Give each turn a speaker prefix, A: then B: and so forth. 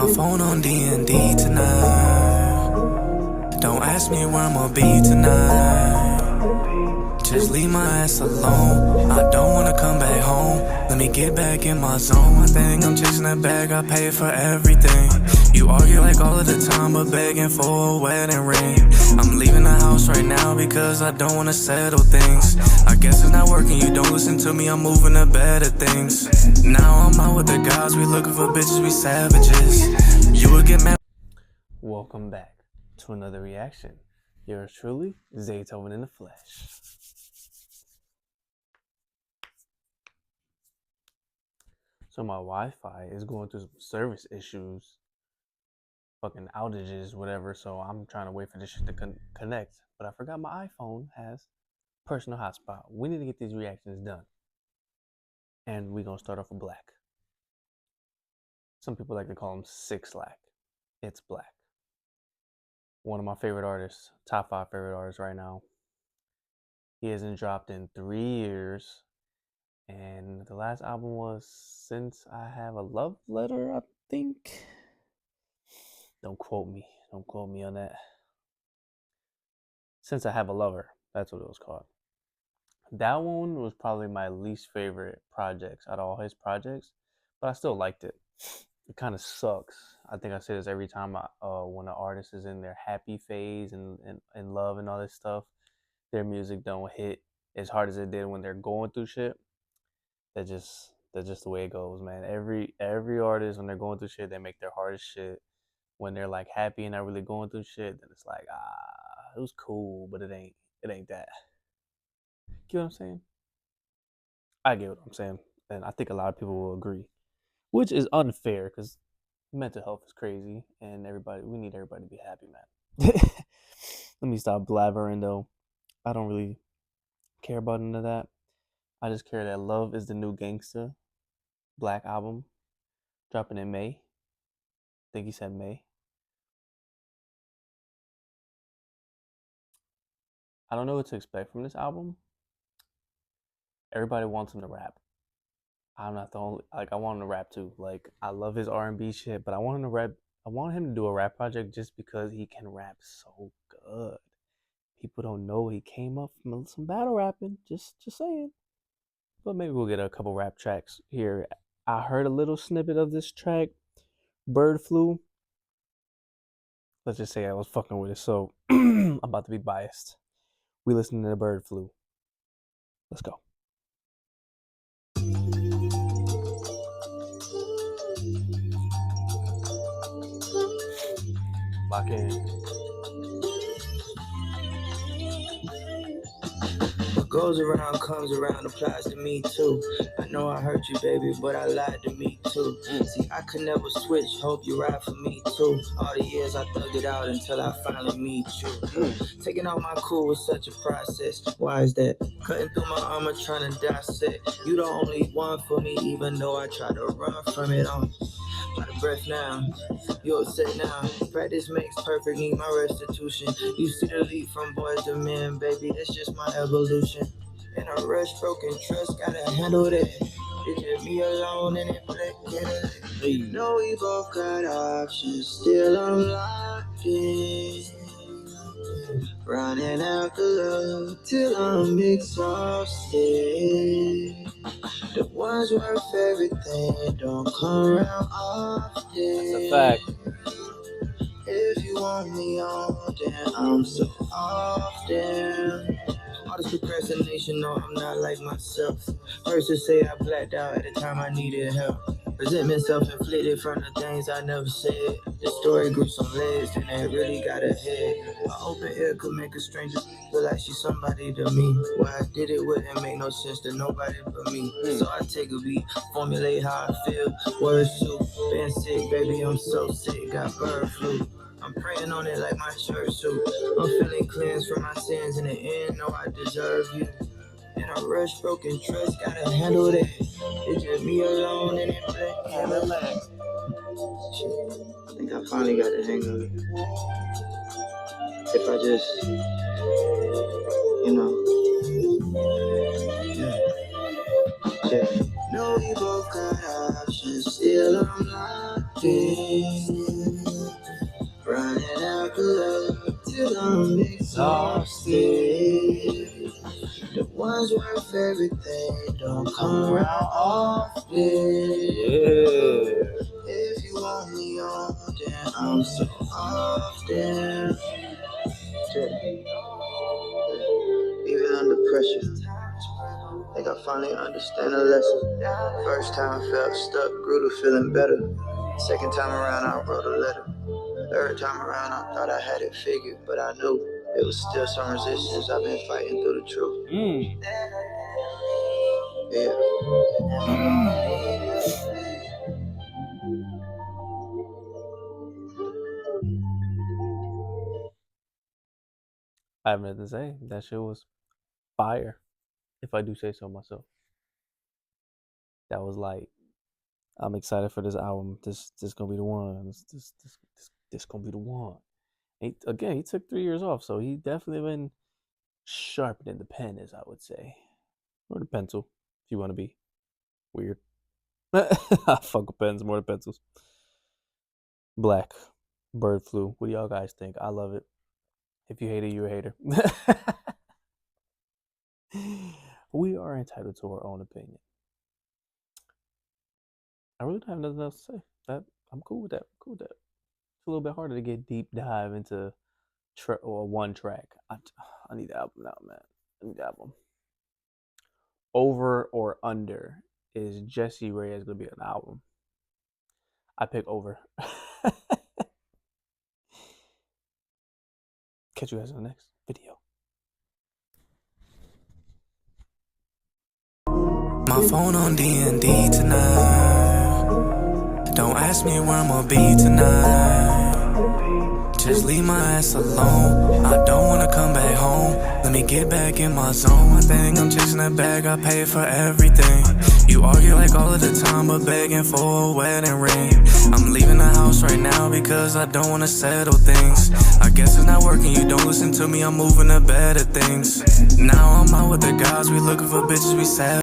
A: my phone on D&D tonight. Don't ask me where I'ma be tonight. Just leave my ass alone. I don't wanna come back home. Let me get back in my zone. I think I'm chasing that bag, I pay for everything. You argue like all of the time, but begging for a wedding ring. I'm leaving the house right now because I don't wanna settle things. I guess it's not working, you don't listen to me, I'm moving to better things. Now I'm out with the guys, we looking for bitches, we savages. You would get mad.
B: Welcome back to another reaction. Yours truly, Zaytoven in the flesh. So my Wi-Fi is going through some service issues, fucking outages, whatever. So I'm trying to wait for this shit to connect. But I forgot my iPhone has personal hotspot. We need to get these reactions done. And we're gonna start off with Black. Some people like to call him Six Lack. It's Black. One of my favorite artists, top 5 favorite artists right now. He hasn't dropped in 3 years. And the last album was Since I Have a Love Letter, I think. Don't quote me on that. Since I Have a Lover, that's what it was called. That one was probably my least favorite projects out of all his projects, but I still liked it. It kind of sucks. I think I say this every time when an artist is in their happy phase and love and all this stuff, their music don't hit as hard as it did when they're going through shit. That's just the way it goes, man. Every artist, when they're going through shit, they make their hardest shit. When they're like happy and not really going through shit, then it's like, it was cool, but it ain't that. Get what I'm saying? I get what I'm saying, and I think a lot of people will agree, which is unfair because mental health is crazy, and we need everybody to be happy, man. Let me stop blabbering though. I don't really care about none of that. I just care that Love is the New Gangsta, Black album, dropping in May. I think he said May. I don't know what to expect from this album. Everybody wants him to rap. I'm not the only, I want him to rap too. Like, I love his R&B shit, but I want him to rap. I want him to do a rap project just because he can rap so good. People don't know he came up from some battle rapping. Just saying. But maybe we'll get a couple rap tracks here. I heard a little snippet of this track, Bird Flu. Let's just say I was fucking with it, so I'm about to be biased. We listening to the Bird Flu. Let's go. Lock in.
C: What goes around comes around, applies to me too. I know I hurt you, baby, but I lied to me too. See, I could never switch, hope you ride for me too. All the years I thugged it out until I finally meet you. Taking out my cool was such a process. Why is that? Cutting through my armor, trying to dissect. You the only one for me, even though I try to run from it on. Out of breath now, you upset now. Practice makes perfect, need my restitution. You see the leap from boys to men, baby, that's just my evolution. In a rush, broken trust, gotta handle that. It's just me alone and it black. You know we both got options, still I'm locked in. Running out the love till I'm exhausted. The ones worth everything don't come around often.
B: That's a fact.
C: If you want me on, then I'm so often. All this procrastination, no, I'm not like myself. First to say I blacked out at the time I needed help. Resentment self-inflicted from the things I never said. The story grew some legs and it really got ahead. An open ear could make a stranger feel like she's somebody to me. Why I did it wouldn't make no sense to nobody but me. So I take a beat, formulate how I feel. Words too, been sick, baby, I'm so sick, got bird flu. I'm praying on it like my church suit. I'm feeling cleansed from my sins in the end, know I deserve you. In a rush, broken trust, gotta handle that. It's just me alone and it black. I think I finally got the hang of it. If I just, yeah. No, we both got options, still I'm locked often. Running out of love till I'm exhausted. The ones worth everything don't come around often.
B: Yeah.
C: If you want me on, then I'm so often. Even under pressure, think I finally understand the lesson. First time felt stuck, grew to feeling better. Second time around, I wrote a letter. Third time around, I thought I had it figured, but I knew it was still some resistance. I've been fighting through the truth. Yeah.
B: I have nothing to say. That shit was fire, if I do say so myself. That was like, I'm excited for this album. This gonna be the one. This gonna be the one. He took 3 years off, so he definitely been sharpening the pen, as I would say, or the pencil, if you want to be weird. I fuck with pens more than pencils. Black, bird flu. What do y'all guys think? I love it. If you hate it, you're a hater. We are entitled to our own opinion. I really don't have nothing else to say. That I'm cool with that. It's a little bit harder to get deep dive into one track. I need the album now, man. I need the album. Over or under is Jessie Reyez gonna be an album? I pick over. Catch you guys in the next video.
A: My phone on D&D tonight. Don't ask me where I'ma be tonight. Just leave my ass alone. I don't wanna come back home. Let me get back in my zone. I think I'm chasing that bag. I pay for everything. You argue like all of the time, but begging for a wedding ring. I'm leaving the house right now because I don't wanna settle things. I guess it's not working. You don't listen to me. I'm moving to better things. Now I'm out with the guys. We looking for bitches. We sad.